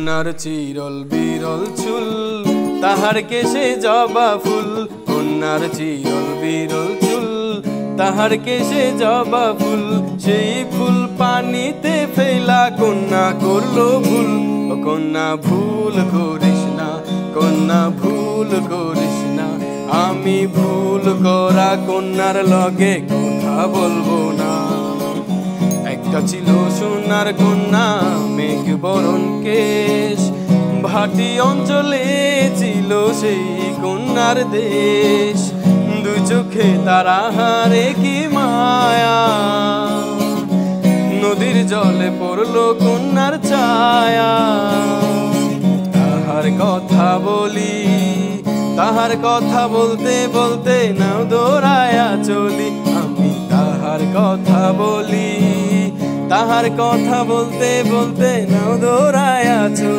কন্যার চিরল বিরল চুল, তাহার কেশে জবা ফুল। কন্যার চিরল বিরল চুল, তাহার কেশে জবা ফুল। সেই ফুল পানিতে ফেলা কন্যা করলো ভুল। ও কন্যা ভুল করিস না, কন্যা ভুল করিস না। আমি ভুল করা কন্যার লগে কথা বলবো না। একটা ছিল সোনার কন্যা, মেঘ বরণ কেশ। ভাটি অঞ্চলে ছিল সেই কন্যার দেশ। দুই চোখে তারা হারে কি মায়া, নদীর জলে পড়লো কন্যার ছায়া। তাহার কথা বলি, তাহার কথা বলতে বলতে নাও দৌড়ায়া চলি। আমি তাহার কথা বলি, তাহার কথা বলতে বলতে নাও দৌড়ায়া চলি।